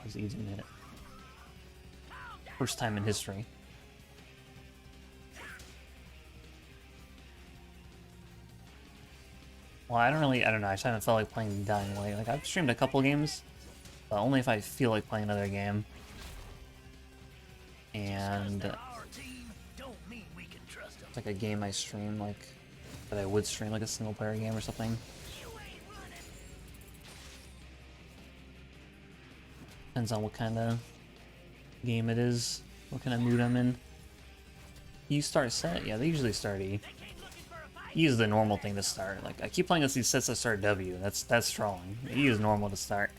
He's eating it. First time in history. Well, I don't know, I just haven't felt like playing Dying Light. Like, I've streamed a couple games, but only if I feel like playing another game. And it's like a game I stream, like, that I would stream, like a single player game or something. Depends on what kind of game it is, what kind of mood I'm in. You start Sett? Yeah, they usually start E. E is the normal thing to start. Like, I keep playing against these sets that start W. That's strong. E is normal to start.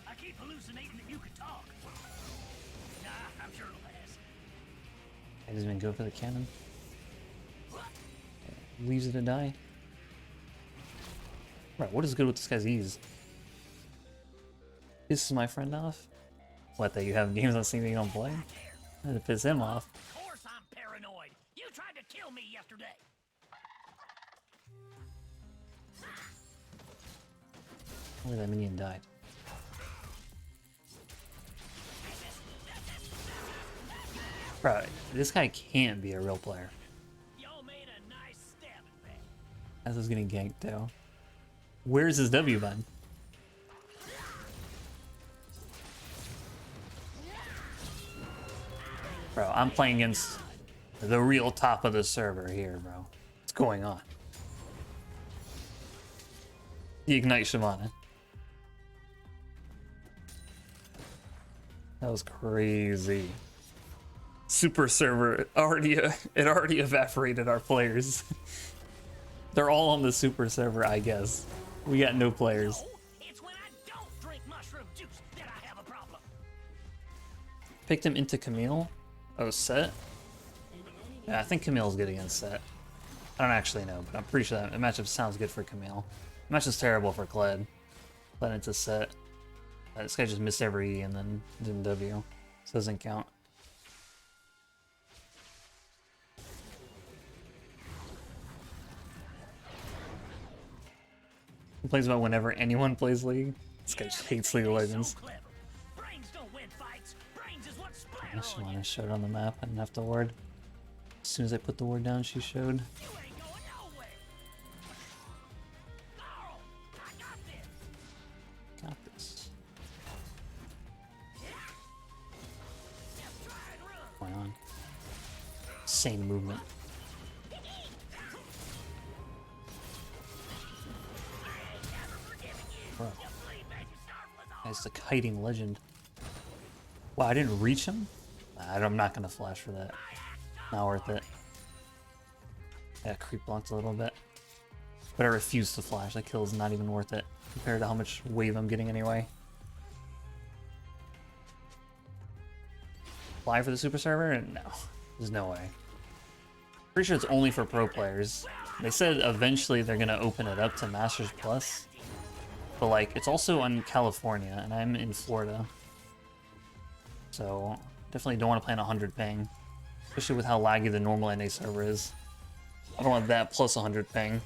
I keep hallucinating that you can talk. Nah, I'm sure it'll pass. I just even go for the cannon. Leaves it to die. Right, what is good with this guy's ease? Pisses my friend off? What, that you have games on Steam that you don't play? That'd piss him off. Of course I'm paranoid. You tried to kill me yesterday. Where that minion died. Bro, this guy can't be a real player. Y'all made a nice stabbing back. As I was getting ganked too. Where's his W button? Bro, I'm playing against the real top of the server here, bro. What's going on? The Ignite Shamana. That was crazy. Super server it already evaporated our players. They're all on the super server, I guess. We got no players. No, it's when I don't drink mushroom juice that I have a problem. Picked him into Camille. Oh, Sett? Yeah, I think Camille's good against Sett. I don't actually know, but I'm pretty sure that matchup sounds good for Camille. The matchup's terrible for Kled. Kled into Sett. This guy just missed every E and then didn't W. So it doesn't count. He plays about whenever anyone plays League. This guy just hates League of Legends. I should want to show it on the map. I didn't have to ward. As soon as I put the ward down, she showed. Got this. What's going on? Insane movement. Bro. Guy's the kiting legend. Wow, I didn't reach him? I'm not gonna flash for that. Not worth it. Yeah, creep blocked a little bit. But I refuse to flash. That kill is not even worth it compared to how much wave I'm getting anyway. Fly for the super server? No. There's no way. Pretty sure it's only for pro players. They said eventually they're gonna open it up to Masters Plus. But like, it's also in California, and I'm in Florida. So, definitely don't want to play on 100 ping. Especially with how laggy the normal NA server is. I don't want that plus 100 ping.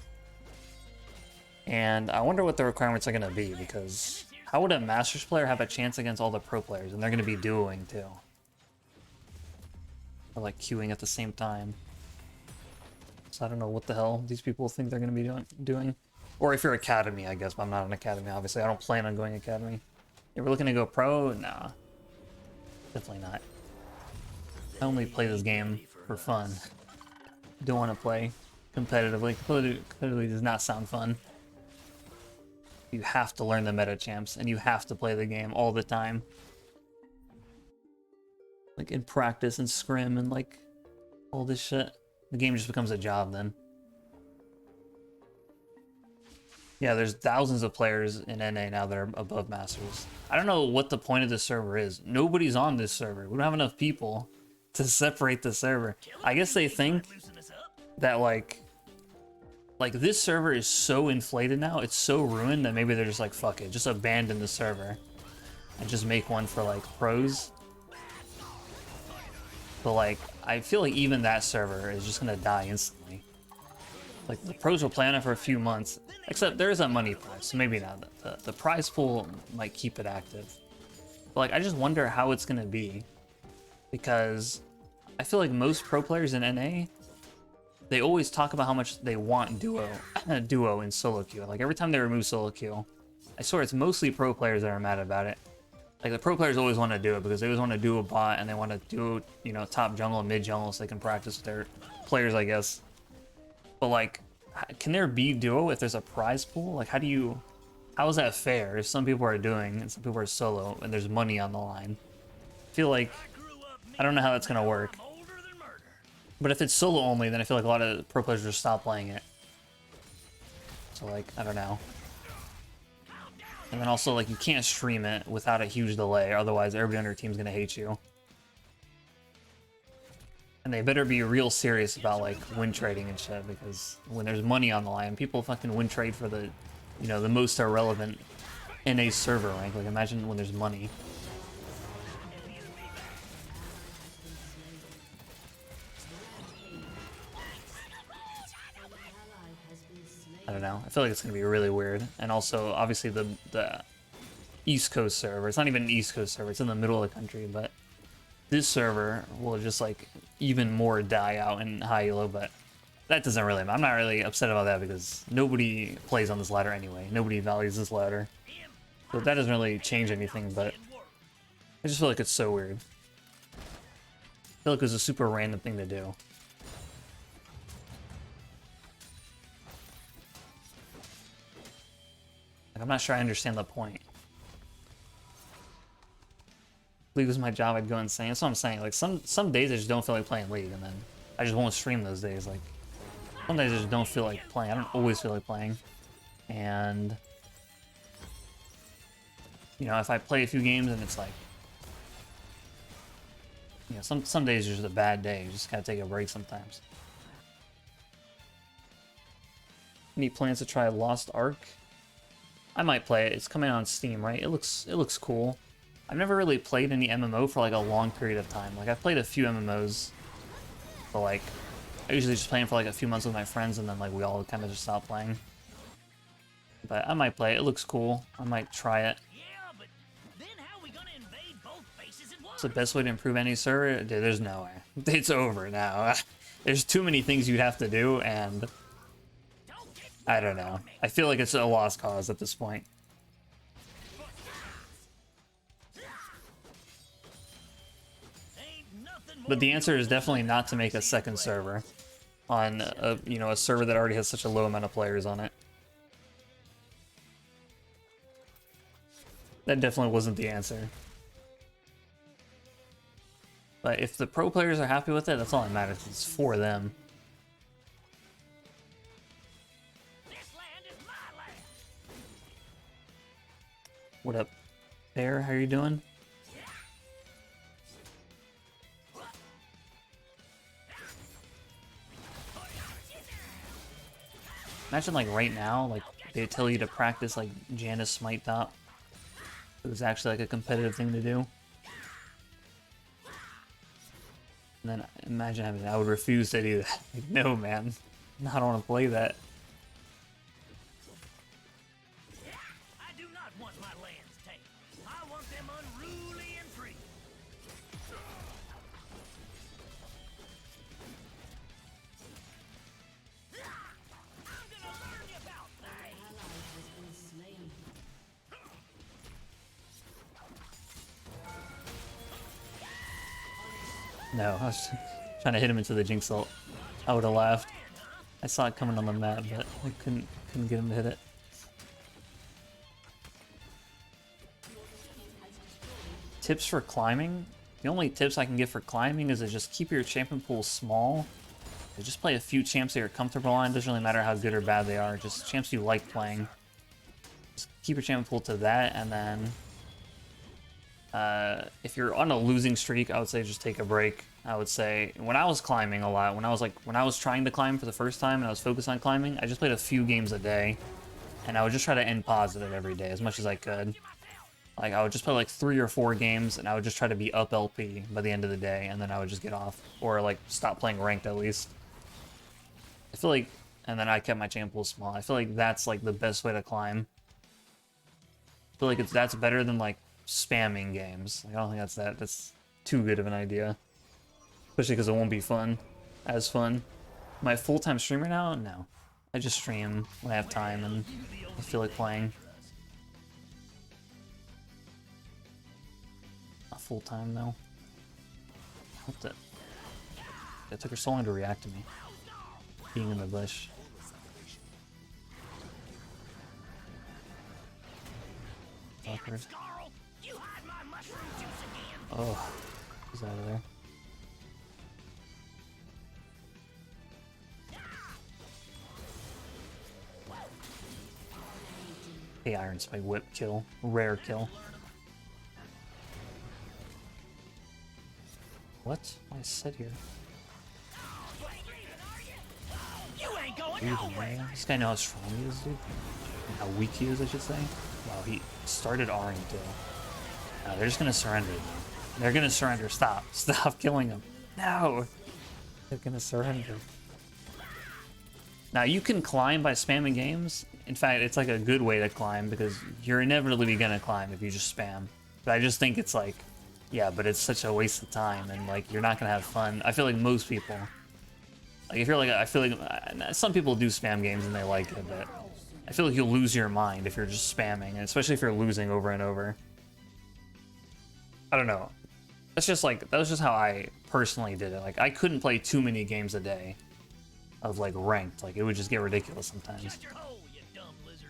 And I wonder what the requirements are going to be, because how would a Masters player have a chance against all the pro players? And they're going to be duoing too. Or like queuing at the same time. So I don't know what the hell these people think they're going to be doing. Or if you're Academy, I guess, but I'm not an Academy, obviously. I don't plan on going Academy. If we're looking to go pro, nah. Definitely not. I only play this game for fun. Don't want to play competitively. Competitively does not sound fun. You have to learn the meta champs, and you have to play the game all the time. Like in practice and scrim and like all this shit. The game just becomes a job then. Yeah, there's thousands of players in NA now that are above Masters. I don't know what the point of this server is. Nobody's on this server. We don't have enough people to separate the server. I guess they think that like this server is so inflated now, it's so ruined that maybe they're just like, fuck it, just abandon the server and just make one for like pros. But like, I feel like even that server is just gonna die instantly. Like the pros will play on it for a few months, except there is a money prize, so maybe not. The prize pool might keep it active. But like, I just wonder how it's gonna be, because I feel like most pro players in NA, they always talk about how much they want duo in solo queue. Like every time they remove solo queue, I swear it's mostly pro players that are mad about it. Like the pro players always want to do it because they always want to do a bot and they want to do, you know, top jungle and mid jungle so they can practice with their players, I guess. But like, can there be duo if there's a prize pool? Like how is that fair if some people are doing and some people are solo and there's money on the line? I feel like, I don't know how that's gonna work. But if it's solo only, then I feel like a lot of pro players will just stop playing it. So like, I don't know. And then also, like, you can't stream it without a huge delay, otherwise everybody on your team's gonna hate you. And they better be real serious about, like, win trading and shit, because when there's money on the line, people fucking win trade for the, you know, the most irrelevant NA server rank. Like, imagine when there's money. I don't know. I feel like it's gonna be really weird. And also, obviously, the East Coast server. It's not even an East Coast server. It's in the middle of the country, but this server will just like even more die out in high elo. But that doesn't really matter. I'm not really upset about that because nobody plays on this ladder anyway. Nobody values this ladder, so that doesn't really change anything. But I just feel like it's so weird. I feel like it's a super random thing to do. I'm not sure I understand the point. League was my job, I'd go insane. That's what I'm saying. Like some days I just don't feel like playing League, and then I just won't stream those days. Like some days I just don't feel like playing. I don't always feel like playing. And you know, if I play a few games and it's like, you know, some days are just a bad day. You just gotta take a break sometimes. Any plans to try Lost Ark? I might play it. It's coming on Steam, right? It looks cool. I've never really played any MMO for like a long period of time. Like I've played a few MMOs, but like I usually just play them for like a few months with my friends, and then like we all kind of just stop playing. But I might play it. It looks cool. I might try it. Yeah, but then how are we gonna invade both bases at once? It's the best way to improve any server. Dude, there's no way. It's over now. There's too many things you'd have to do, and I don't know. I feel like it's a lost cause at this point. But the answer is definitely not to make a second server on a, you know, a server that already has such a low amount of players on it. That definitely wasn't the answer. But if the pro players are happy with it, that's all that matters. It's for them. What up, Bear? How are you doing? Imagine like right now, like they tell you to practice like Janus Smite Top. It was actually like a competitive thing to do. And then imagine having, I would refuse to do that. Like, no, man. I don't want to play that. I do not want my lands taken. I want them unruly and free. I'm gonna learn you about No, I was trying to hit him into the Jinx ult. I would have laughed. I saw it coming on the map, but I couldn't get him to hit it. Tips for climbing? The only tips I can give for climbing is to just keep your champion pool small. Just play a few champs that you're comfortable on. It doesn't really matter how good or bad they are. Just champs you like playing. Just keep your champion pool to that, and then if you're on a losing streak, I would say just take a break. I would say when I was climbing a lot, when I was trying to climb for the first time and I was focused on climbing, I just played a few games a day, and I would just try to end positive every day as much as I could. Like, I would just play like 3 or 4 games, and I would just try to be up LP by the end of the day, and then I would just get off. Or, like, stop playing ranked at least. I feel like... And then I kept my champ pool small. I feel like that's, like, the best way to climb. I feel like that's better than, like, spamming games. Like, I don't think that's too good of an idea. Especially because it won't be fun. As fun. Am I a full-time streamer now? No. I just stream when I have time and I feel like playing. Not full-time, though. What the... It took her so long to react to me. Being in the bush. Awkward. Oh, he's out of there. Hey, Iron Spike whip kill. Rare kill. What? Why is Sett here? Dude, this guy knows how strong he is, dude. And how weak he is, I should say. Wow, he started R'ing too. No, they're just gonna surrender. They're gonna surrender. Stop. Stop killing him. No! They're gonna surrender. Now, you can climb by spamming games. In fact, it's like a good way to climb because you're inevitably gonna climb if you just spam. But I just think it's like, yeah, but it's such a waste of time and like you're not gonna have fun. I feel like most people, like if you're like, I feel like some people do spam games and they like it, but I feel like you'll lose your mind if you're just spamming, and especially if you're losing over and over. I don't know. That's just like, that was just how I personally did it. Like I couldn't play too many games a day of like ranked. Like it would just get ridiculous sometimes. Shut your hole, you dumb lizard.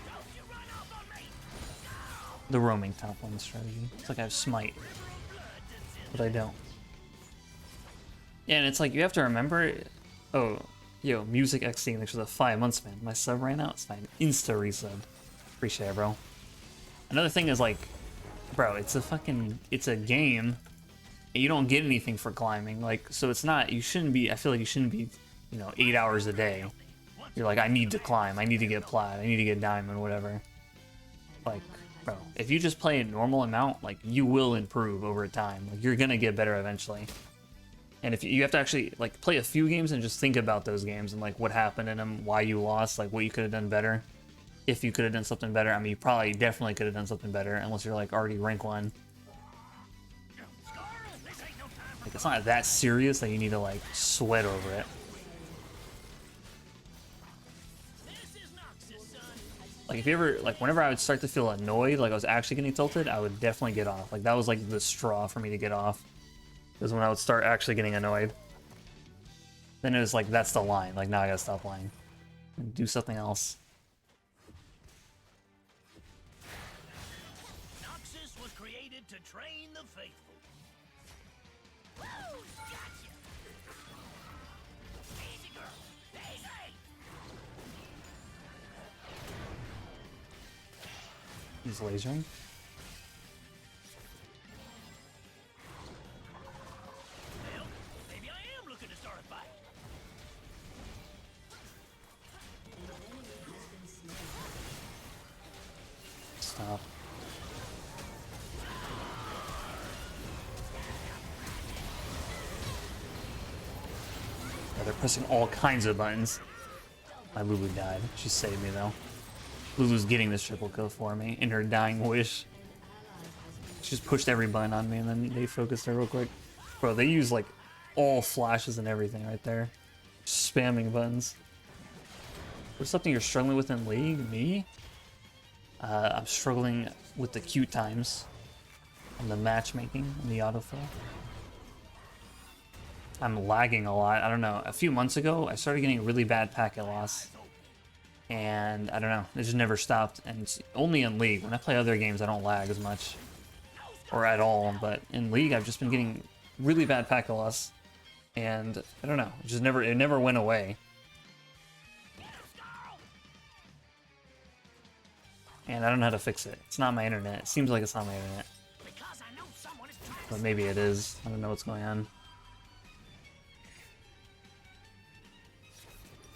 Don't you run off on me. The roaming top lane strategy. It's like I have smite, but I don't. Yeah, and it's like you have to remember. Oh, yo, Music XC, thanks for the 5 months, man. My sub right now, it's fine. Insta resub. Appreciate it, bro. Another thing is like, bro, it's a game, and you don't get anything for climbing. Like, so it's not. You shouldn't be. I feel like you shouldn't be. 8 hours a day. You're like, I need to climb. I need to get plat. I need to get diamond, whatever. Like, bro, if you just play a normal amount, like you will improve over time. Like you're gonna get better eventually. And if you have to actually like play a few games and just think about those games and like what happened in them, why you lost, like what you could have done better. If you could have done something better, I mean, you probably definitely could have done something better unless you're like already rank 1. Like it's not that serious that you need to like sweat over it. Like if you ever, like whenever I would start to feel annoyed, like I was actually getting tilted, I would definitely get off. Like that was like the straw for me to get off. Is when I would start actually getting annoyed. Then it was like, that's the line. Like, now I gotta stop lying. And do something else. Noxus was created to train the faithful. Woo! Gotcha! Easy, girl! Easy! He's lasering. Stop. Yeah, they're pressing all kinds of buttons. My Lulu died. She saved me though. Lulu's getting this triple kill for me in her dying wish. She just pushed every button on me and then they focused her real quick. Bro, they use like all flashes and everything right there. Spamming buttons. What's something you're struggling with in League? Me? I'm struggling with the queue times and the matchmaking and the autofill. I'm lagging a lot. I don't know. A few months ago, I started getting really bad packet loss. And I don't know. It just never stopped. And it's only in League. When I play other games, I don't lag as much. Or at all. But in League, I've just been getting really bad packet loss. And I don't know. It never went away. And I don't know how to fix it. It's not my internet. It seems like it's not my internet. Because I know someone is trying But maybe it is. I don't know what's going on.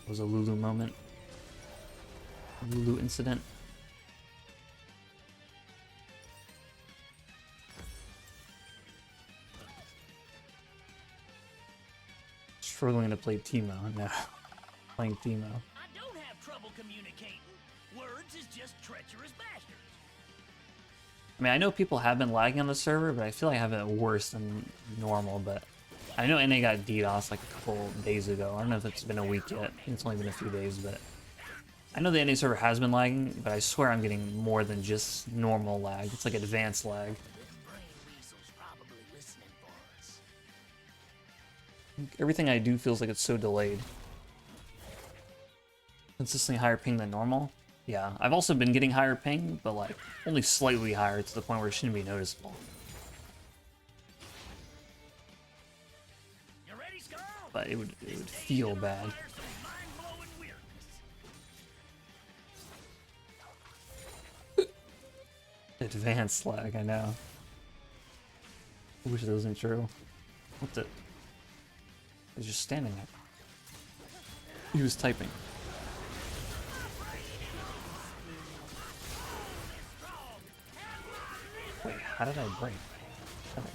It was a Lulu moment. A Lulu incident. Struggling to play Teemo now. Playing Teemo. I don't have trouble communicating. Words is just treacherous bastards. I mean, I know people have been lagging on the server, but I feel like I have it worse than normal, but I know NA got DDoS like a couple days ago. I don't know if it's been a week yet. I think it's only been a few days, but I know the NA server has been lagging, but I swear I'm getting more than just normal lag. It's like advanced lag. Everything I do feels like it's so delayed. Consistently higher ping than normal. Yeah, I've also been getting higher ping, but like only slightly higher to the point where it shouldn't be noticeable. You ready, Skull? But it would feel bad. Advanced lag, I know. I wish that wasn't true. What the? He's just standing there. He was typing. Wait, how did I break? How did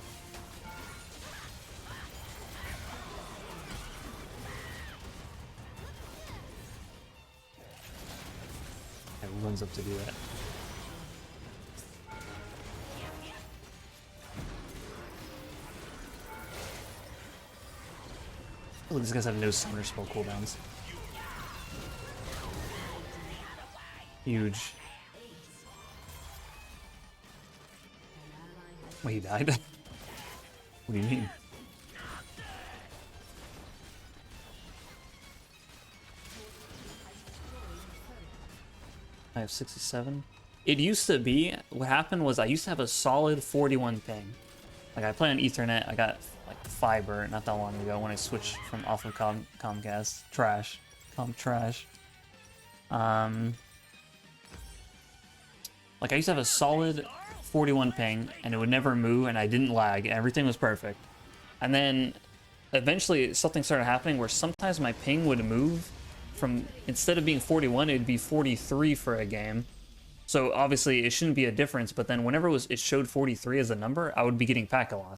I... It runs up to do that. Oh, these guys have no summoner spell cooldowns. Huge. Wait, he died? What do you mean? I have 67. It used to be, what happened was I used to have a solid 41 ping. Like I play on Ethernet, I got like fiber not that long ago when I switched from off of Comcast. Trash. Trash. Like I used to have a solid 41 ping and it would never move and I didn't lag. Everything was perfect. And then eventually something started happening where sometimes my ping would move from, instead of being 41, it'd be 43 for a game. So obviously it shouldn't be a difference, but then whenever it showed 43 as a number, I would be getting pack a lot.